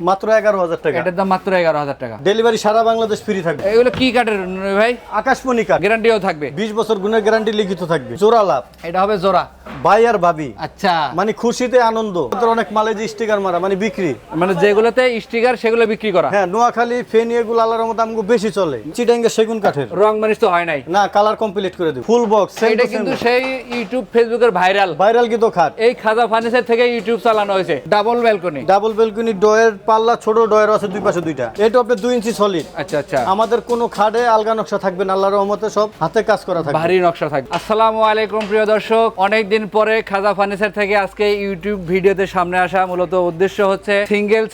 মাত্র 11,000 টাকা। এটার দাম মাত্র 11,000 টাকা। ডেলিভারি সারা বাংলাদেশ ফ্রি থাকবে। এগুলো কি কাঠের ভাই? আকাশমণি কাঠ, গ্যারান্টিও থাকবে। 20 বছর গুণের গ্যারান্টি লিখিত থাকবে। জোড়া লাভ, এটা হবে জোড়া। ভাই আর ভাবি আচ্ছা, মানে খুশিতে আনন্দ। অনেক মালে যে স্টিকার মারা মানে বিক্রি, মানে যেগুলোতে স্টিকার সেগুলো বিক্রি করা। হ্যাঁ নোয়াখালী ফেনী এগুলো আল্লাহর রহমতে আমগো বেশি চলে। চিটাঙ্গের সেগুন কাঠের, রং মানিস তো হয় নাই না কালার কমপ্লিট করে দিই, ফুল বক্স। এটা কিন্তু সেই ইউটিউব ফেসবুকের ভাইরাল ভাইরাল কিন্তু খাট। এই খাজা ফার্নিচার থেকে ইউটিউব চালানো হয়েছে। ডাবল ব্যালকনি, ডাবল বেলকনি, ডয়ের পাল্লা ছোট, ডয়ের আছে দুই পাশে দুইটা। এটা আপনার 2 ইঞ্চি সলিড। আচ্ছা আচ্ছা, আমাদের কোনো খাটে আলগা নকশা থাকবে না, আল্লাহর রহমতে সব হাতে কাজ করা থাকবে, ভারী নকশা থাকবে। আসসালামু আলাইকুম প্রিয় দর্শক, অনেকদিন পরে খাজা ফার্নিচার থেকে আজকে ইউটিউব ভিডিওতে সামনে আসা। মূলত উদ্দেশ্য হচ্ছে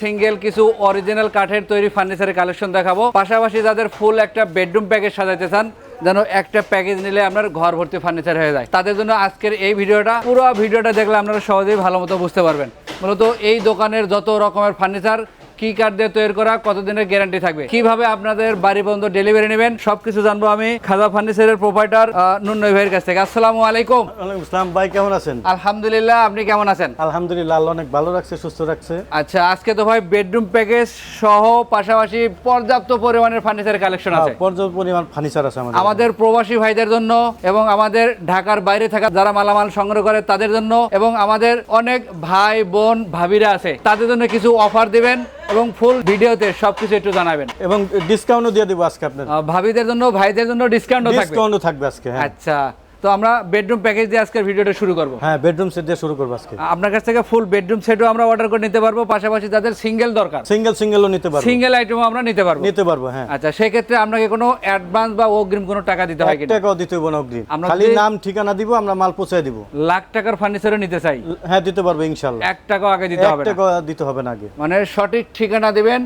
সিঙ্গেল কিছু অরিজিনাল কাঠের তৈরি ফার্নিচারের কালেকশন দেখাবো। পাশাপাশি যাদের ফুল একটা বেডরুম প্যাকেজ সাজাইতে চান, যেন একটা প্যাকেজ নিলে আপনার ঘর ভর্তি ফার্নিচার হয়ে যায়, তাদের জন্য আজকের এই ভিডিওটা। পুরো ভিডিওটা দেখলে আপনারা সহজেই ভালো মতো বুঝতে পারবেন মূলত এই দোকানের যত রকমের ফার্নিচার কি কাঠ দিয়ে তৈরি করা, কতদিনের গ্যারান্টি থাকবে, কিভাবে আপনাদের বাড়ি পর্যন্ত ডেলিভারি নেবেন, সবকিছু জানবো আমি খাজা ফার্নিচারের প্রোপাইটার নুন্নয় ভাইয়ের কাছ থেকে। আসসালামু আলাইকুম। ওয়ালাইকুম আসসালাম ভাই, কেমন আছেন? আলহামদুলিল্লাহ, আপনি কেমন আছেন? আলহামদুলিল্লাহ, আল্লাহ অনেক ভালো রাখছে, সুস্থ রাখছে। আচ্ছা, আজকে তো ভাই বেডরুম প্যাকেজ সহ পাশাপাশি পর্যাপ্ত পরিমাণের ফার্নিচার কালেকশন আছে। পর্যাপ্ত পরিমাণ ফার্নিচার আছে আমাদের প্রবাসী ভাইদের জন্য এবং আমাদের ঢাকার বাইরে থাকা যারা মালামাল সংগ্রহ করে তাদের জন্য, এবং আমাদের অনেক ভাই বোন ভাবিরা আছে তাদের জন্য কিছু অফার দিবেন এবং ফুল ভিডিওতে সবকিছু একটু জানাবেন, এবং ডিসকাউন্টও দিয়ে দেবো আজকে আপনাদের। ভাবিদের জন্য ভাইদের জন্য ডিসকাউন্টও থাকবে। ডিসকাউন্টও থাকবে আজকে, হ্যাঁ। আচ্ছা, তো আমরা বেডরুম প্যাকেজ দিয়ে আজকের ভিডিওটা শুরু করব। হ্যাঁ, বেডরুম সেট দিয়ে শুরু করব আজকে। আপনার কাছ থেকে ফুল বেডরুম সেটও আমরা অর্ডার করে নিতে পারবো, পাশাপাশি যাদের সিঙ্গেল দরকার সিঙ্গেলও নিতে পারবো, সিঙ্গেল আইটেমও আমরা নিতে পারবো, হ্যাঁ। আচ্ছা, সেই ক্ষেত্রে আপনাকে কোনো অ্যাডভান্স বা অগ্রিম কোনো টাকা দিতে হয় কিনা? টাকাও দিতে হবে না অগ্রিম, আমরা খালি নাম ঠিকানা দিব, আমরা মাল পৌঁছে দিব। লাখ টাকার ফার্নিচারও নিতে চাই, হ্যাঁ দিতে পারবো ইনশাআল্লাহ। 1 টাকাও আগে দিতে হবে না, 1 টাকা দিতে হবে না আগে। মানে সঠিক ঠিকানা দিবেন,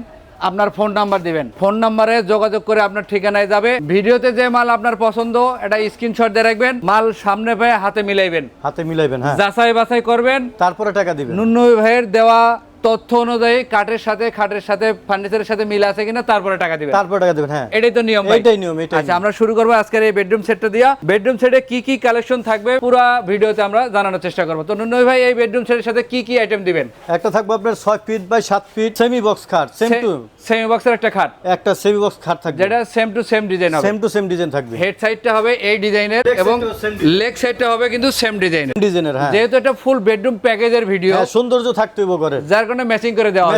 আপনার ফোন নাম্বার দিবেন, ফোন নাম্বারে যোগাযোগ করে আপনার ঠিকানায় যাবে। ভিডিওতে যে মাল আপনার পছন্দ এটা স্ক্রিনশট দিয়ে রাখবেন, মাল সামনে পেয়ে হাতে মিলাইবেন, হ্যাঁ, যাচাই বাছাই করবেন, তারপরে টাকা দিবেন। নুন্নই ভাইয়ের দেওয়া তথ্য অনুযায়ী খাটের সাথে ফার্নিচারের সাথে মিল আছে কিনা তারপরে টাকা দিবেন, হ্যাঁ। এটাই তো নিয়ম, এটাই নিয়ম। আচ্ছা, আমরা শুরু করবো আজকের এই বেডরুম সেটটা দিয়া। বেডরুম সেটে কি কি কালেকশন থাকবে পুরো ভিডিওতে আমরা জানানোর চেষ্টা করবো। তো নুন্নই ভাই, এই বেডরুম সেটের সাথে কি কি আইটেম দিবেন? একটা থাকবে আপনার 6 feet by 7 feet semi box খাট, সেমি বক্সের একটা খাট, একটা সেমি বক্স খাট থাকবে, যেটা সেম টু সেম ডিজাইন হবে, সেম টু সেম ডিজাইন থাকবে। হেড সাইডটা হবে এই ডিজাইনের এবং লেগ সাইডটা হবে কিন্তু সেম ডিজাইনের, হ্যাঁ। যেহেতু এটা ফুল বেডরুম প্যাকেজের ভিডিও, হ্যাঁ, সৌন্দর্য থাকতে হবে ঘরে, যার কারণে ম্যাচিং করে দেওয়া আছে।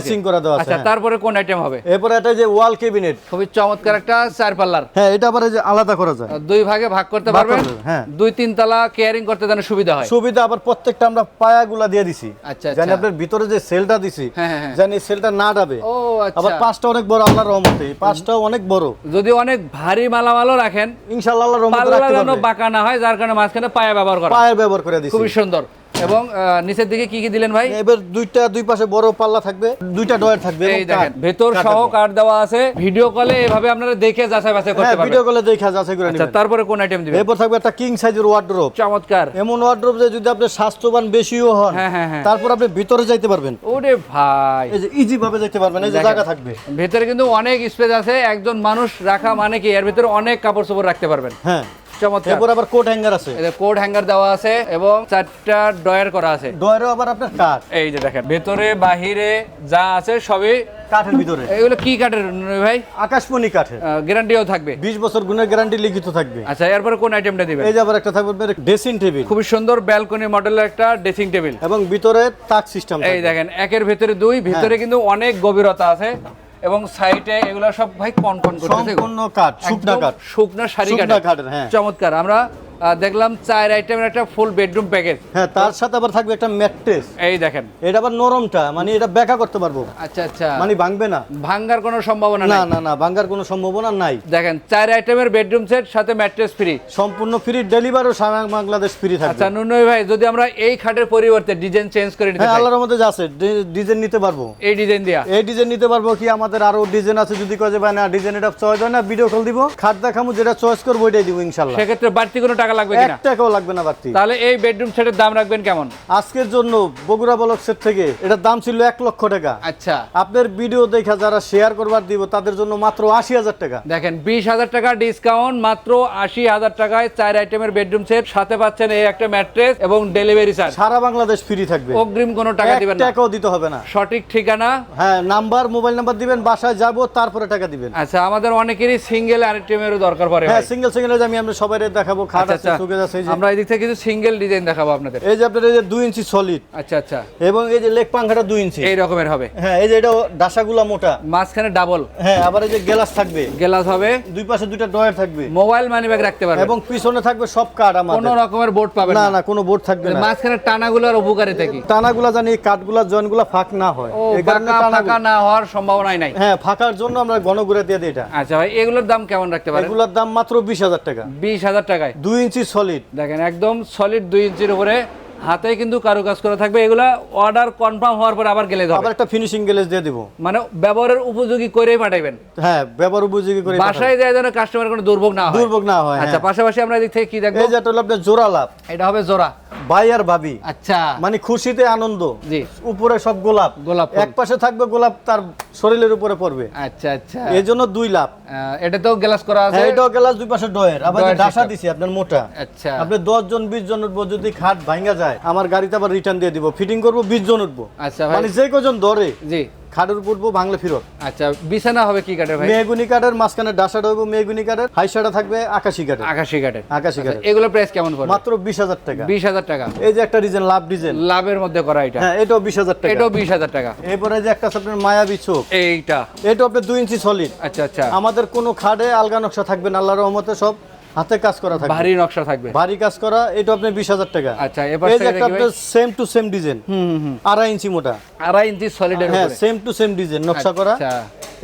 আচ্ছা, হ্যাঁ। তারপরে কোন আইটেম হবে? এরপরে এটা যে ওয়াল ক্যাবিনেট, খুবই চমৎকার একটা 4 পাল্লার। হ্যাঁ, এটা আবার এই যে আলাদা করা যায়, 2 ভাগে ভাগ করতে পারবেন, হ্যাঁ। 2-3 তলা কেয়ারিং করতে যেন সুবিধা হয়। সুবিধা আবার প্রত্যেকটা আমরা পায়াগুলা দিয়ে দিছি, আচ্ছা জানি আচ্ছা, আপনার ভিতরে যে সেলটা দিছি, হ্যাঁ, হ্যাঁ। জানি সেলটা না ডাবে। ও আচ্ছা, আবার পাঁচটা অনেক বড়, আল্লাহর রহমতে পাঁচটাও অনেক বড়। যদি অনেক ভারী মালামালও রাখেন ইনশাআল্লাহ আল্লাহর রহমতে পাল্লা রাখতে যেন পারবে, বাঁকা না হয়, যার কারণে মাঝখানে পায়া ব্যবহার করা, পায়ের ব্যবহার করে দিছি। খুবই সুন্দর। এবং নিচের দিকে কি কি দিলেন ভাই? এবার দুই পাশে বড় পাল্লা থাকবে, 2টা ডয়ার থাকবে, এই দেখেন ভেতর সহ কাঠ দেওয়া আছে। ভিডিও কলে এভাবে আপনারা দেখে যাচাই বাছাই করতে পারবেন, ভিডিও কলে দেখা যাচাই করে আচ্ছা, নেবেন। তারপরে কোন আইটেম দিবেন? এরপর থাকবে একটা কিং সাইজের ওয়ার্ডরোব, চমৎকার। এমন ওয়ার্ডরোব যে যদি আপনি স্বাস্থ্যবান বেশিও হন, হ্যাঁ, হ্যাঁ, হ্যাঁ। তারপর আপনি ভিতরে যাইতে পারবেন, ওরে ভাই, এই যে ইজি ভাবে যাইতে পারবেন, এই যে দেখেন। জায়গা থাকবে ভেতরে কিন্তু অনেক স্পেস আছে, একজন মানুষ রাখা মানে কি এর ভিতরে অনেক কাপড় চোপড় রাখতে পারবেন, হ্যাঁ। চমৎকার। এরপর আবার কোট হ্যাঙ্গার আছে, এই যে কোড হ্যাঙ্গার দেওয়া আছে এবং 4টা ড্রয়ার করা আছে। ডয়ারও আবার আপনার কাঠ, এই যে দেখেন ভেতরে বাহিরে যা আছে সবই কাঠের ভিতরে। এগুলো কি কাঠের ভাই? আকাশমণি কাঠের, গ্যারান্টিও থাকবে, 20 বছর গুণের গ্যারান্টি লিখিত থাকবে। আচ্ছা, এরপরে কোন আইটেমটা দিবেন? এই যে আবার একটা থাকবে ড্রেসিং টেবিল, খুবই সুন্দর ব্যালকনি মডেলের একটা ড্রেসিং টেবিল, এবং ভিতরে তাক সিস্টেম। এই দেখেন একের ভেতরে 2, ভিতরে কিন্তু অনেক গভীরতা আছে এবং সাইডে এগুলো সব ভাই কন করতেছে, সম্পূর্ণ কাঠ, শুকনা কাঠ, শুকনা সারি কাঠের, হ্যাঁ। চমৎকার। আমরা দেখলাম 4 আইটেমের একটা ফুল বেডরুম প্যাকেজ, হ্যাঁ। তার সাথে আবার থাকবে একটা ম্যাট্রেস, এই দেখেন এটা আবার নরমটা, মানে এটা ব্যাকা করতে পারবো, আচ্ছা আচ্ছা, মানে ভাঙবে না, ভাঙ্গার কোনো সম্ভাবনা না নাই। না না, ভাঙার কোনো সম্ভাবনা নাই। দেখেন 4 আইটেমের বেডরুম সেট সাথে ম্যাট্রেস ফ্রি, সম্পূর্ণ ফ্রি, ডেলিভারিও সারা বাংলাদেশ ফ্রি থাকবে। আচ্ছা নুন্নই ভাই, যদি আমরা এই খাটের পরিবর্তে ডিজাইন চেঞ্জ করে নিতে হ্যাঁ, চাই, আল্লাহর মধ্যে যা আছে ডিজাইন নিতে পারবো, এই ডিজাইন দিয়া এই ডিজাইন নিতে পারবো। কি আমাদের আরো ডিজাইন আছে, যদি কয়ে যে ভাই না ডিজাইন এটা চয়েস হয় না, ভিডিও কল দিব, খাট দেখামু, যেটা চয়েস করবো ওইটাই দিব ইনশাআল্লাহ। সেক্ষেত্রে বাড়তি কোনো টাকা টাকা লাগবে কিনা? 1 টাকাও লাগবে না বাড়তি। তাহলে এই বেডরুম সেটের দাম রাখবেন কেমন? আজকের জন্য বগুড়া ব্লকসের থেকে এটার দাম ছিল 1 লক্ষ টাকা। আচ্ছা, আপনার ভিডিও দেখা যারা শেয়ার করবার দিব তাদের জন্য মাত্র 80,000 টাকা। দেখেন 20,000 টাকা ডিসকাউন্ট, মাত্র 80,000 টাকায় 4 আইটেমের বেডরুম সেট, সাথে পাচ্ছেন এই একটা ম্যাট্রেস এবং ডেলিভারি চার্জ। সারা বাংলাদেশ ফ্রি থাকবে, অগ্রিম কোনো টাকা দিবেন 1 না, টাকাও দিতে হবে না। সঠিক ঠিকানা, হ্যাঁ, নাম্বার, মোবাইল নাম্বার দিবেন, বাসায় যাব, তারপরে টাকা দিবেন। আচ্ছা, আমাদের অনেকেরই সিঙ্গেল আইটেমেরও দরকার পড়ে। হ্যাঁ, সিঙ্গেল আমি আমরা সবাই দেখাবো। খাট আছে, সুকেস আছে। এই যে আমরা এদিক থেকে কিছু সিঙ্গেল ডিজাইন দেখাবো আপনাদের। এই যে আপনার এই যে 2 ইঞ্চি সলিড। আচ্ছা আচ্ছা, এবং এই যে লেগ পাংখাটা 2 ইঞ্চি এই রকমের হবে। হ্যাঁ, এই যে এটা ডাসাগুলা মোটা, মাঝখানে ডাবল। হ্যাঁ, আবার এই যে গ্লাস থাকবে, গ্লাস হবে, দুই পাশে দুইটা ডয়ার থাকবে, মোবাইল মানি ব্যাগ রাখতে পারবেন এবং পিছনে থাকবে সব কাঠ। আমাদের কোনো রকমের বোর্ড পাবেন না, না। না কোনো বোর্ড থাকবে না। মাঝখানে টানাগুলোর উপকারিতা কি? টানাগুলা জানি এই কাঠগুলা জয়েন্টগুলা ফাঁক না হয়, ও, এই কারণে ফাঁকা না হওয়ার সম্ভাবনাই নাই। হ্যাঁ, ফাঁকার জন্য আমরা ঘন করে দিয়ে দিই এটা। আচ্ছা ভাই, এগুলোর দাম কেমন রাখতে পারেন? এগুলোর দাম মাত্র 20,000 টাকা। 20,000 টাকায় 2 ইঞ্চি সলিড। দেখেন একদম সলিড 2 ইঞ্চির উপরে, হাতে কিন্তু কারুকাজ করা থাকবে। এগুলা অর্ডার কনফার্ম হওয়ার পরে আবার গেলে আবার একটা ফিনিশিং গ্লেজ দিয়ে দিব, মানে ব্যবহারের উপযোগী করেই পাঠাইবেন। হ্যাঁ, ব্যবহার উপযোগী করে বাসায় যায় যেন কাস্টমার কোনো দুর্ভোগ না হয়। দুর্ভোগ না হয়। আচ্ছা, পাশাপাশি আমরা এদিক থেকে কি দেখবো? এই যে এটা হলো আপনার জোড়া লাভ। এটা হবে জোড়া ভাই আর ভাবি, আচ্ছা, মানে খুশিতে আনন্দ। জি, উপরে সব গোলাপ, গোলাপ ফুল। এক পাশে থাকবে গোলাপ, তার শরীরের উপরে পড়বে। আচ্ছা আচ্ছা, এই জন্য 2 লাভ। এটা তো গ্লাস করা আছে। হ্যাঁ, এটাও গ্লাস, দুই পাশে ডয়ার, আবার যে ডয়ার ডাসা system। দিছি আপনার মোটা। আচ্ছা, আপনি 10 জন 20 জন উঠবো, যদি খাট ভাঙা যায় আমার গাড়িতে আবার রিটার্ন দিয়ে দিব, ফিটিং করবো, 20 জন উঠবো। আচ্ছা ভাই, মানে যে কজন ধরে জি, খাটের উপর উঠবো, ভাঙলে ফেরত। আচ্ছা, বিছানা হবে কি কাঠের ভাই? মেহগুনি কাঠের, মাঝখানে ডাসাটা হবে মেহগুনি কাঠের, হাইসাটা থাকবে আকাশি কাঠের। আকাশি কাঠের। আকাশি আচ্ছা, কাঠের। এগুলোর প্রাইস কেমন পড়বে? মাত্র 20,000 টাকা। 20,000 টাকা। এই যে একটা ডিজাইন, লাভ ডিজাইন, লাভের মধ্যে করা এটা। হ্যাঁ, এটাও 20,000 টাকা। এটাও 20,000 টাকা। এরপরে যে একটা আছে আপনার মায়াবী চোখ, এইটা, এটা আপনার 2 ইঞ্চি সলিড। আচ্ছা আচ্ছা, আমাদের কোনো খাটে আলগা নকশা থাকবে না, আল্লাহর রহমতে সব হাতে কাজ করা থাকবে, ভারী নকশা থাকবে, ভারী কাজ করা। এটা আপনার 20,000 টাকা। আচ্ছা, এবার এই যে থেকে একটা দেখি ভাই। আপনার সেম টু সেম ডিজাইন, 2.5 ইঞ্চি মোটা, 2.5 ইঞ্চি সলিডের হ্যাঁ, উপরে। সেম টু সেম ডিজাইন নকশা করা। আচ্ছা,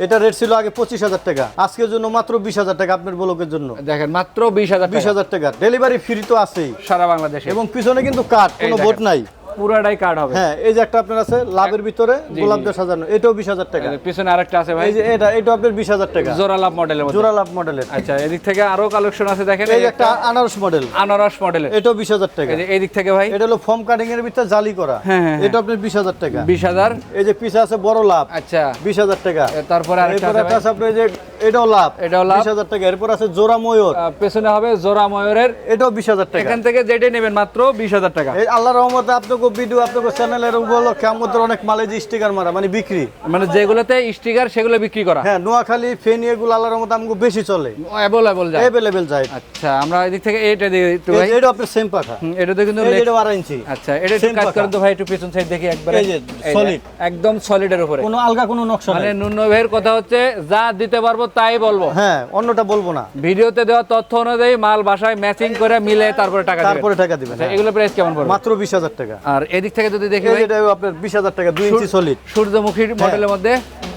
এটা রেট ছিল আগে 25,000 টাকা, আজকের জন্য মাত্র 20,000 টাকা আপনার ব্লকের জন্য। দেখেন মাত্র 20,000 টাকা, 20,000 টাকা ডেলিভারি ফ্রি তো আছেই, সারা বাংলাদেশে। এবং পিছনে কিন্তু কাঠ, কোনো দেখেন। বোর্ড নাই, পুরাটাই কার্ড হবে। হ্যাঁ। এই যে একটা আপনার আছে লাভের ভিতরে গোলাপ দিয়ে সাজানো, এটাও 20,000 টাকা। এই যে পিছনে আরেকটা আছে ভাই, এই যে এটা আপনার 20,000 টাকা, জোড়া লাভ মডেলের মধ্যে। জোড়া লাভ মডেলের। আচ্ছা, এদিক থেকে আরো কালেকশন আছে দেখেন। এই যে একটা আনারস মডেল, আনারস মডেলের, এটাও 20,000 টাকা। এই যে এদিক থেকে ভাই, এটা হলো ফর্ম কাটিং এর ভিতরে জালি করা, হ্যাঁ, হ্যাঁ, এটা আপনার 20,000 টাকা। 20,000। এই যে পিছে আছে বড় লাভ, আচ্ছা, 20,000 টাকা। তারপরে আরেকটা এরপর আছে একটা ভাই, আছে আপনার এই যে এটাও লাভ, এটাও লাভ, 20,000 টাকা। এরপর আছে জোড়া ময়ূর, পেছনে হবে জোড়া ময়ূরের, এটাও 20,000 টাকা। এখান থেকে যেটাই নেবেন মাত্র 20,000 টাকা। এই আল্লাহর রহমতে আপনাকে ভিডিও, আপনাকে চ্যানেলের উপলক্ষে আমাদের অনেক মালে যে স্টিকার মারা, মানে বিক্রি, মানে যেগুলোতে স্টিকার সেগুলো বিক্রি করা। হ্যাঁ, নোয়াখালী ফেনী এগুলো আল্লাহর রহমতে আমাকে বেশি চলে, অ্যাভেলেবল যায়। अवेलेबल যায়। আচ্ছা, আমরা এদিক থেকে এটা দিয়ে একটু ভাই, এটা আপনার সেম পাখা, এটাতে কিন্তু এই যেটা 12 ইঞ্চি। আচ্ছা, এটা একটু Same কাজ পাখা। করেন তো ভাই, একটু পিছন সাইড দেখি একবার। এই যে solid। একদম সলিডের উপরে, কোনো আলগা কোনো নকশা মানে নাই। নুন্ন ভাইয়ের কথা হচ্ছে যা দিতে পারবো তাই বলবো, হ্যাঁ, অন্যটা বলবো না, ভিডিওতে দেওয়া তথ্য অনুযায়ী মাল বাসায় ম্যাচিং করে মিলে তারপরে টাকা দিবেন। তারপরে টাকা দিবেন। আচ্ছা, এগুলো প্রাইস কেমন পড়বে? মাত্র 20,000 টাকা। আর এদিক থেকে যদি দেখি এই ভাই, যেটা আপনার 20,000 টাকা, 2 ইঞ্চি সলিড, সূর্যমুখী মডেলের মধ্যে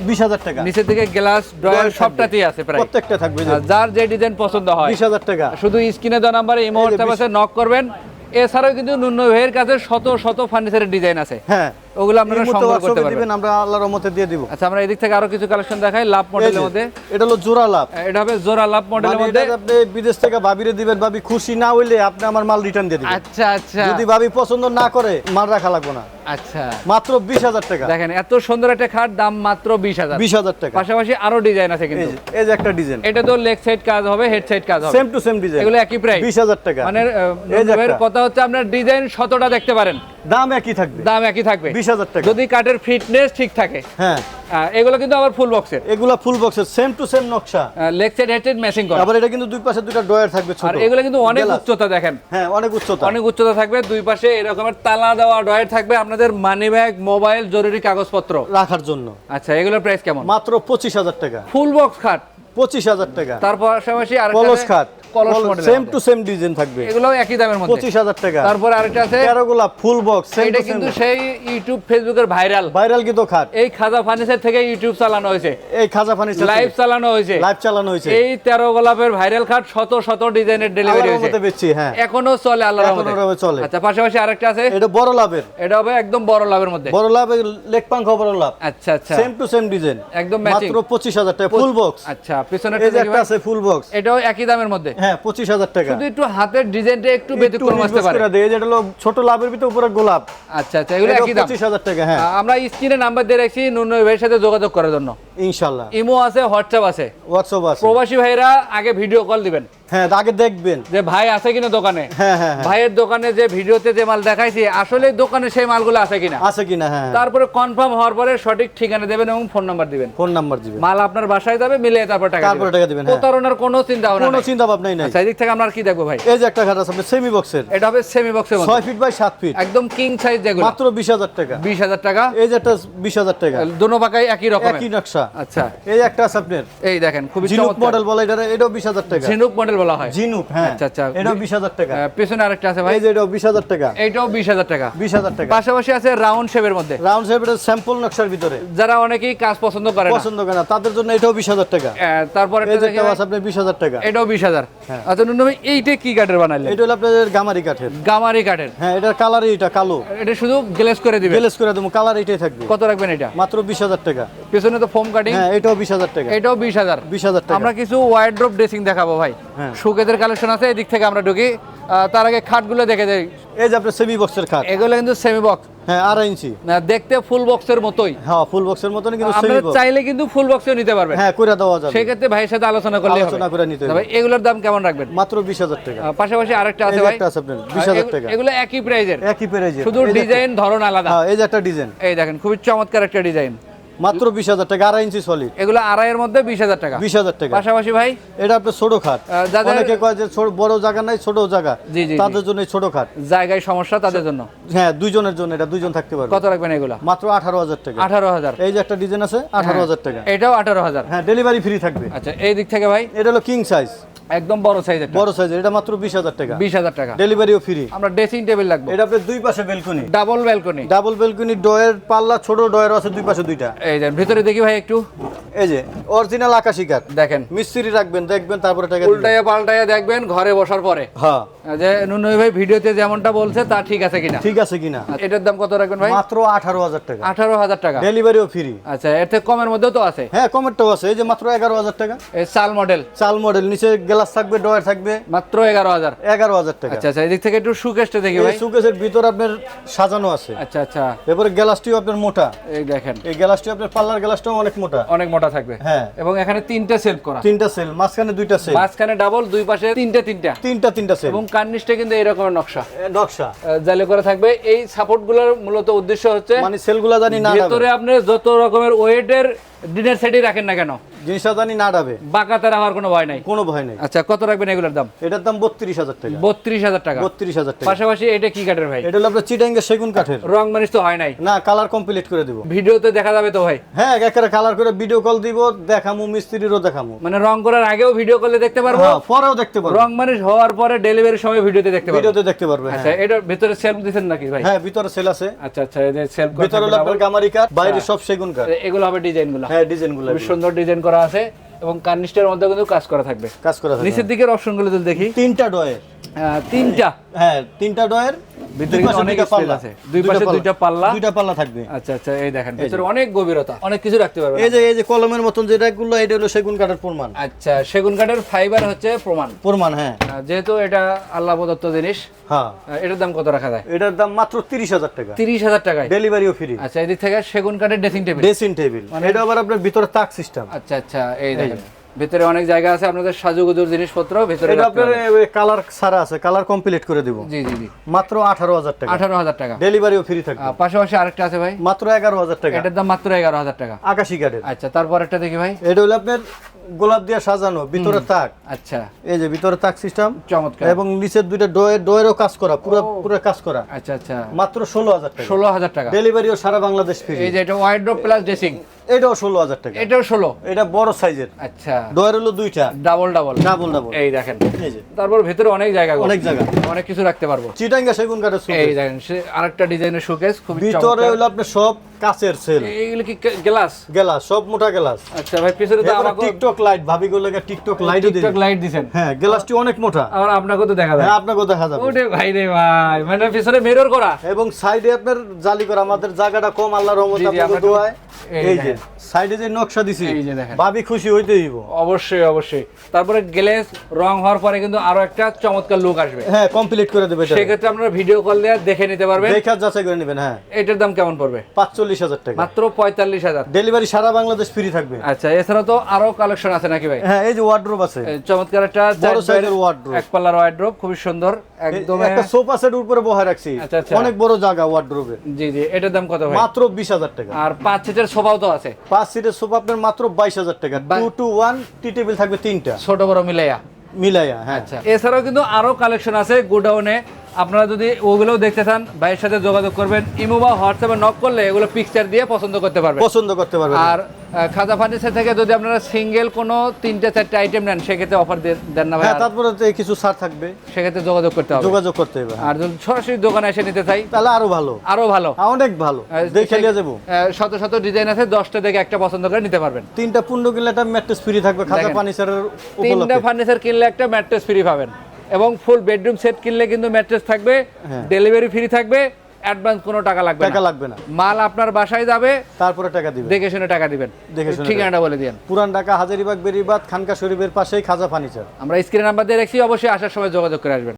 20,000 টাকা। নিচের দিকে গ্লাস ড্রয়ার থাকবে। সবটাতেই আছে প্রায়, প্রত্যেকটা থাকবে, এই যে আর যার যে ডিজাইন পছন্দ হয় 20,000 টাকা। শুধু স্ক্রিনে দেওয়া নাম্বারে এই মুহূর্তে পাশে নক করবেন। এছাড়াও কিন্তু নুন্ন ভাইয়ের কাছে শত শত ফার্নিচারের ডিজাইন আছে, হ্যাঁ, ওগুলো আপনারা এই মুহূর্তে সংগ্রহ করতে WhatsApp-এ পারবেন। দিবেন, আমরা আল্লাহর রহমতে দিয়ে দিব। আচ্ছা, আমরা এদিক থেকে আরো কিছু কালেকশন দেখাই লাভ এই মডেলের যে, মধ্যে। এটা হলো জোড়া লাভ, এটা হবে জোড়া লাভ মডেলের মানে মধ্যে। এটা আপনি বিদেশ থেকে ভাবিরে দিবেন, ভাবি খুশি না হইলে আপনি আমার মাল রিটার্ন দিয়ে দিবেন। আচ্ছা আচ্ছা, যদি ভাবি পছন্দ না করে মাল রাখা লাগবে না। আচ্ছা, মাত্র 20,000 টাকা। দেখেন এত সুন্দর একটা খাট, দাম মাত্র 20,000। 20,000 টাকা। পাশাপাশি আরো ডিজাইন আছে এই কিন্তু, যে, এই যে একটা ডিজাইন, এটা তো লেগ সাইড কাজ হবে, হেড সাইড কাজ হবে, সেম টু সেম ডিজাইন, এগুলো একই প্রাইস, 20,000 টাকা। মানে এই যে ভাইয়ের একটা। কথা হচ্ছে আপনার ডিজাইন শতটা দেখতে পারেন, দাম একই থাকবে, দাম একই থাকবে 20,000 টাকা। যদি কাঠের ফিটনেস ঠিক থাকে। হ্যাঁ, এগুলো কিন্তু আবার ফুল বক্সের, এগুলা ফুল বক্সের, সেম টু সেম নকশা। Leg side head side matching করা। আবার এটা কিন্তু দুই পাশে দুইটা ডয়ার থাকবে ছোট, আর এগুলো কিন্তু অনেক গ্লাস। উচ্চতা দেখেন, হ্যাঁ, অনেক উচ্চতা, অনেক উচ্চতা থাকবে, দুই পাশে এরকমের তালা দেওয়া ডয়ার থাকবে, আপনাদের মানি ব্যাগ, মোবাইল, জরুরি কাগজপত্র রাখার জন্য। আচ্ছা, এগুলোর প্রাইস কেমন? মাত্র 25,000 টাকা। ফুল বক্স খাট 25,000 টাকা। তারপর পাশাপাশি কলস খাট, কলস model, same to same design থাকবে, এগুলো একই দামের মধ্যে 25,000 টাকা। তারপর আরেকটা আছে, তেরোগুলা ফুল বক্স, সেম এটা টু সেম, কিন্তু সেই ইউটিউব ফেসবুকের ভাইরাল, ভাইরাল কিন্তু খাট। এই খাজা ফার্নিচার থেকে ইউটিউব চালানো হয়েছে, এই খাজা ফার্নিচার লাইভ চালানো হয়েছে, লাইভ চালানো হয়েছে। এই 13 গোলাপের ভাইরাল খাট শত শত ডিজাইনের ডেলিভারি আল্লাহর হয়েছে, রহমতে বেচছি, হ্যাঁ, এখনো চলে আল্লাহর এখনো রহমতে চলে। আচ্ছা, পাশাপাশি আরেকটা আছে, এটা বড় লাভের, এটা হবে একদম বড় লাভের মধ্যে, বড় লাভ, লেগ পাঙ্খা বড় লাভ, আচ্ছা আচ্ছা, সেম টু সেম ডিজাইন, একদম ম্যাচিং, মাত্র 25,000 টাকা ফুল বক্স। আচ্ছা, পিছনে এই যে একটা আছে ফুল বক্স, এটাও একই দামের মধ্যে, হ্যাঁ 25,000 টাকা। শুধু একটু হাতের ডিজাইনটা একটু ব্যতিক্রম আসতে পারে। এই যেটা হলো ছোট লাভের ভিতরে উপরে গোলাপ। আচ্ছা আচ্ছা, এগুলো একই দাম 25,000 টাকা। হ্যাঁ, আমরা স্ক্রিনে নাম্বার দিয়ে রাখছি নুনই ভাইয়ের সাথে যোগাযোগ করার জন্য। ইনশাআল্লাহ ইমো আছে, হোয়াটসঅ্যাপ আছে, হোয়াটসঅ্যাপ আছে। প্রবাসী ভাইরা আগে ভিডিও কল দিবেন, হ্যাঁ আগে দেখবেন যে ভাই আছে কিনা দোকানে। হ্যাঁ হ্যাঁ হ্যাঁ, ভাইয়ের দোকানে যে ভিডিওতে যে মাল দেখাইছি আসলে দোকানে সেই মালগুলো আছে কিনা, আছে কিনা। হ্যাঁ, তারপরে কনফার্ম হওয়ার পরে সঠিক ঠিকানা দেবেন এবং ফোন নাম্বার দিবেন। ফোন নাম্বার দিবেন, মাল আপনার বাসায় যাবে, মিলে তারপর টাকা দিবেন। প্রতারণার কোনো চিন্তা ভাবনা কোনো নাই। চিন্তা ভাবনাই নাই। আচ্ছা, এদিক থেকে আমরা আর কি দেখবো ভাই? এই যে একটা খাট আছে আপনার সেমি বক্সের, এটা হবে সেমি বক্সের মধ্যে 6 ফিট বাই 7 ফিট, একদম কিং সাইজ যেগুলো, মাত্র 20,000 টাকা। 20,000 টাকা। এই যে একটা 20,000 টাকা, দুনো পাকাই একই রকম, একই নকশা। আচ্ছা, এই যে একটা আছে আপনার, এই দেখেন খুবই ঝিনুক চমৎকার মডেল বলে এটা, এটাও 20,000 টাকা। ঝিনুক মডেল বলা হয়। ঝিনুক, হ্যাঁ। আচ্ছা আচ্ছা, এটাও 20,000 টাকা। পেছনে আরেকটা আছে ভাই, এই যে এটাও 20,000 টাকা। এইটাও 20,000 টাকা। 20,000 টাকা। পাশাপাশি আছে রাউন্ড শেপের মধ্যে, রাউন্ড শেপের স্যাম্পল নকশার ভিতরে, যারা অনেকেই কাজ পছন্দ করে না, পছন্দ করে না, তাদের জন্য এটাও 20,000 টাকা। তারপরে এই যে একটা আছে আপনার 20,000 টাকা। এটাও 20,000। হ্যাঁ। আচ্ছা নুনু ভাই, এইটা কি কাঠের বানাইলেন? এটা হলো আপনার গামারি কাঠের। গামারি কাঠের। হ্যাঁ, এটার কালারই এটা কালো, এটা শুধু গ্লেজ করে দিবেন, গ্লেজ করে দেবো, কালার এটাই থাকবে। কত রাখবেন এটা? মাত্র 20,000 টাকা। পেছনে তো ফোম কাটিং, হ্যাঁ, এটাও 20,000 টাকা। এটাও 20,000। 20,000 টাকা। আমরা কিছু ওয়ার্ড্রপ ড্রেসিং দেখাবো ভাই, হ্যাঁ। শোকেজের কালেকশন আছে, এদিক থেকে আমরা ঢুকি। তার আগে খাটগুলো দেখে যাই। এই যে আপনার সেমি বক্সের খাট, এগুলো কিন্তু সেমি বক্স, হ্যাঁ 2.5 ইঞ্চি। দেখতে ফুল বক্সের মতোই। হ্যাঁ, ফুল বক্সের মতন কিন্তু সেমি আপনারা বক্স। চাইলে কিন্তু ফুল বক্সও নিতে পারবেন, হ্যাঁ, করে দেওয়া যাবে। সেক্ষেত্রে ভাইয়ের সাথে আলোচনা করলে হবে। আলোচনা করে নিতে হবে। ভাই এগুলোর দাম কেমন রাখবেন? মাত্র 20,000 টাকা। পাশাপাশি আরেকটা এই আছে যে ভাই, একটা আছে আপনার 20,000 টাকা। এগুলো একই প্রাইজের, একই প্রাইজে, শুধু ডিজাইন ধরন আলাদা। হ্যাঁ, এই যে একটা ডিজাইন, এই দেখেন খুবই চমৎকার একটা ডিজাইন, মাত্র 20,000 টাকা। 2.5 ইঞ্চি সলিড, এগুলো আড়াইয়ের মধ্যে 20,000 টাকা। 20,000 টাকা। পাশাপাশি ভাই এটা আপনার ছোট খাট, যাদের অনেকে কয় যে বড় জায়গা নাই, ছোট জায়গা, জি, জি, তাদের জন্য এই ছোট খাট। জায়গায় সমস্যা তাদের জন্য, হ্যাঁ, দুইজনের জন্য, এটা দুইজন থাকতে পারবে। কত রাখবেন এগুলো? মাত্র 18,000 টাকা। 18,000। এই যে একটা ডিজাইন আছে 18,000 টাকা। এটাও 18,000। হ্যাঁ, ডেলিভারি ফ্রি থাকবে। আচ্ছা, এই দিক থেকে ভাই এটা হলো কিং সাইজ, একদম বড় সাইজের, বড় সাইজের, এটা মাত্র 20,000 টাকা। 20,000 টাকা। ডেলিভারিও ফ্রি। আমরা ড্রেসিং টেবিল লাগবে, এটা আপনার দুই পাশে balcony, double balcony, double balcony, drawer পাল্লা ছোট, ডয়ের আছে দুই পাশে দুইটা। এই দেন ভিতরে দেখি ভাই একটু, এই যে অরিজিনাল আকাশি কাঠ, দেখেন মিস্ত্রি রাখবেন, দেখবেন, তারপরে টাকা দিবেন। উল্টাইয়া পাল্টাইয়া দেখবেন ঘরে বসার পরে হ্যাঁ, যে নুনই ভাই ভিডিওতে যেমনটা বলছে তা ঠিক আছে কিনা। ঠিক আছে কিনা। এটার দাম কত রাখবেন ভাই? মাত্র 18,000 টাকা। 18,000 টাকা। ডেলিভারিও ফ্রি। আচ্ছা, এর থেকে কমের মধ্যেও তো আছে। হ্যাঁ, কমেন্টও আছে। এই যে মাত্র 11,000 টাকা। এই চাল মডেল, চাল মডেল, নিচে গ্লাস থাকবে, ডয়ার থাকবে, মাত্র 11,000। 11,000 টাকা। আচ্ছা আচ্ছা, এদিক থেকে একটু সুকেশটা দেখি এই ভাই। সুকেসের ভিতর আপনার সাজানো আছে। আচ্ছা আচ্ছা, এরপরে গ্লাসটিও আপনার মোটা, এই দেখেন এই গ্লাসটি আপনার পাল্লার গ্লাসটাও অনেক মোটা, অনেক মোটা থাকবে। হ্যাঁ। এবং এখানে তিনটা সেলফ করা, তিনটা সেল, মাঝখানে দুইটা সেল, মাঝখানে ডাবল, দুই পাশে তিনটা সেল, এবং কার্নিশটা কিন্তু এরকমের নকশা নকশা জালে করে থাকবে। এই সাপোর্ট গুলোর মূলত উদ্দেশ্য হচ্ছে মানে সেলগুলা জানি না ভেতরে আপনি যত রকমের ওয়েটের ডিনার সেটই রাখেন না কেন, জিনিসটা জানি না ডাবে, বাঁকাতারা হওয়ার কোনো ভয় নাই। কোনো ভয় নেই। আচ্ছা, কত রাখবেন এগুলোর দাম? এটার দাম 32,000 টাকা। 32,000 টাকা। 32,000 টাকা। পাশাপাশি এটা কি কাঠের ভাই? এটা হলো আপনার চিটাঙ্গের সেগুন কাঠের। রং মানিশ তো হয় নাই? না, কালার কমপ্লিট করে দিব। ভিডিওতে দেখা যাবে তো ভাই? হ্যাঁ, একেবারে কালার করে ভিডিও কল দিব, দেখামু, মিস্ত্রিরও দেখামু। মানে রং করার আগেও ভিডিও করলে দেখতে পারবো, হ্যাঁ, পরেও দেখতে পারবো, রং মানিশ হওয়ার পরে ডেলিভারির সময় ভিডিওতে দেখতে পারবো। ভিডিওতে দেখতে পারবে। আচ্ছা, এটার ভিতরে সেলফ দিবেন নাকি ভাই? হ্যাঁ, ভিতরে সেল আছে। আচ্ছা আচ্ছা, এই যে সেলফ ভিতরে হলো আপনার গামারি কাঠ, বাইরে সব সেগুন কাঠ। এগুলো হবে ডিজাইনগুলো। হ্যাঁ, ডিজাইনগুলো খুব সুন্দর ডিজাইন করা আছে এবং কার্নিশটার মধ্যে কিন্তু কাজ করা থাকবে। কাজ করা আছে। নিচের দিকের অপশনগুলো যদি দেখি, তিনটা ডয়ের, তিনটা, হ্যাঁ, তিনটা ডয়ের, ভিতরে কিন্তু অনেক স্পেস আছে, দুই পাশে দুইটা পাল্লা, দুইটা পাল্লা থাকবে। আচ্ছা আচ্ছা, এই দেখেন ভিতরে অনেক গভীরতা, অনেক কিছু রাখতে পারবে। এই যে কলমের মতন যেটা গুলো, এটা হলো সেগুন কাঠের প্রমাণ। আচ্ছা, সেগুন কাঠের ফাইবার হচ্ছে প্রমাণ। হ্যাঁ, যেহেতু এটা আল্লাহ প্রদত্ত জিনিস। হ্যাঁ, এটার দাম কত রাখা যায়? এটার দাম মাত্র 30,000 টাকা। 30,000 টাকায় ডেলিভারিও ফ্রি। আচ্ছা, এদিক থেকে সেগুন কাঠের ড্রেসিং টেবিল, এটা আবার আপনার ভিতরে তাক সিস্টেম। আচ্ছা আচ্ছা, এই দেখেন ভিতরে অনেক জায়গা আছে আপনাদের সাজুগুজুর জিনিসপত্র ভিতরে এটা রাখতে আপনার পারবেন। কালার সারা আছে, কালার কমপ্লিট করে দিব। জি জি জি, মাত্র 18,000 টাকা। 18,000 টাকা। ডেলিভারিও ফ্রি থাকবে। পাশাপাশি আরেকটা আছে ভাই, মাত্র 11,000 টাকা। এটার দাম মাত্র 11,000 টাকা। আকাশি কাঠের। আচ্ছা, তারপর একটা দেখি ভাই, এটা হলো আপনার গোলাপ দিয়ে সাজানো, ভিতরে তাক। আচ্ছা, এই যে ভিতরে তাক সিস্টেম, চমৎকার। এবং নিচের দুইটা ডয়েরও কাজ করা, পুরো কাজ করা। আচ্ছা আচ্ছা, মাত্র 16,000 টাকা। 16,000 টাকা। ডেলিভারিও সারা বাংলাদেশ ফ্রি। এই যে এটা ওয়াইড্রপ প্লাস ড্রেসিং, এটাও 16,000 টাকা। এটাও 16। এটা বড় সাইজের। আচ্ছা, ডয়ের হলো দুইটা, ডাবল, এই এই দেখেন। এই যে তারপর ভিতরে অনেক জায়গা, অনেক জায়গা, অনেক কিছু রাখতে পারবো। চিটাঙ্গা সেগুন কাঠের এই শোকেস। দেখেন আরেকটা ডিজাইনের শোকেস, খুব ভিতরে হলো আপনার সব কাচের সেল। এইগুলো কি গ্লাস? গ্লাস, সব মোটা গ্লাস। আচ্ছা ভাই, পিছনে তো আমাকে টিকটক লাইট, ভাবি গুলো টিকটক লাইট দিন। টিকটক লাইট দিবেন। হ্যাঁ, গ্লাসটি অনেক মোটা। আর আপনাকে তো দেখা যায়। হ্যাঁ, আপনাকেও দেখা যাবে। ওরে ভাই রে ভাই, মানে পিছনে মিরর করা এবং সাইডে আপনার জালি করা। আমাদের জায়গাটা কম, আল্লাহর রহমতে জি, জি, আপনাদের আমরা দোয়ায়। এই যে সাইডে যে নকশা দিছি এই যে দেখেন। ভাবি খুশি হইতে হইব। অবশ্যই অবশ্যই। তারপরে গ্লেজ রং হওয়ার পরে কিন্তু আরো একটা চমৎকার লুক আসবে। হ্যাঁ কমপ্লিট করে দেবে এটা। সেক্ষেত্রে আপনারা ভিডিও কল দিয়ে দেখে নিতে পারবেন। দেখা যাচাই করে নেবেন। হ্যাঁ এটার দাম কেমন পড়বে? 45,000 টাকা। মাত্র 45,000। ডেলিভারি সারা বাংলাদেশ ফ্রি থাকবে। আচ্ছা, এছাড়া তো আরো কালেকশন আছে নাকি ভাই? হ্যাঁ এই যে ওয়ার্ডরোব আছে, এই চমৎকার একটা বড় সাইজের wardrobe। এক পাল্লার ওয়ার্ডরোব, খুবই সুন্দর একদম। একটা সোফা সেট উপরে বহায় রাখছি। আচ্ছা, আচ্ছা। অনেক বড় জায়গা ওয়ার্ডরোবে। জি জি, এটার দাম কত ভাই? মাত্র 20,000 টাকা। আর 5 সিটের সোফাও তো আছে। 5 সিটের সোফা আপনার মাত্র 22,000 টাকা। 2 to 1 টি টেবিল থাকবে 3টা ছোট বড় মিলাইয়া। মিলাইয়া। হ্যাঁ আচ্ছা, এছাড়াও কিন্তু আরো কালেকশন আছে গোডাউনে। আপনারা যদি ওগুলোও দেখতে চান ভাইয়ের সাথে যোগাযোগ করবেন। ইমো বা হোয়াটসঅ্যাপে নক করলে এগুলো পিকচার দিয়ে পছন্দ করতে পারবেন। পছন্দ করতে পারবেন। আর খাজা ফার্নিচার থেকে যদি আপনারা সিঙ্গেল কোনো 3-4টা আইটেম নেন সেক্ষেত্রে অফার দেন না ভাই? হ্যাঁ তারপরে তো কিছু ছাড় থাকবে, সেক্ষেত্রে যোগাযোগ করতে হবে। যোগাযোগ করতে হবে। আর যদি সরাসরি দোকানে এসে নিতে চাই তাহলে আরো ভালো, আরো ভালো, অনেক ভালো। দেখে নিয়ে যাবো। শত শত ডিজাইন আছে, 10টা দেখে একটা পছন্দ করে নিতে পারবেন। 3টা পূর্ণ কিনলে একটা ম্যাট্রেস ফ্রি থাকবে খাজা দেখেন। ফার্নিচারের 3টা উপলক্ষে। ফার্নিচার কিনলে একটা ম্যাট্রেস ফ্রি পাবেন এবং ফুল বেডরুম সেট কিনলে কিন্তু ম্যাট্রেস থাকবে, হ্যাঁ। ডেলিভারি ফ্রি থাকবে, অ্যাডভান্স কোনো টাকা লাগবে টাকা না। লাগবে না, মাল আপনার বাসায় যাবে, তারপরে টাকা দিবে। দেখে শুনে টাকা দিবেন। দেখে শুনে ঠিকানাটা বলে দিন। পুরান ঢাকা হাজারীবাগ বেরিবাদ খানকা শরীফের পাশেই খাজা ফার্নিচার। আমরা স্ক্রিন নাম্বার দিয়ে রাখছি, অবশ্যই আসার সময় যোগাযোগ করে আসবেন।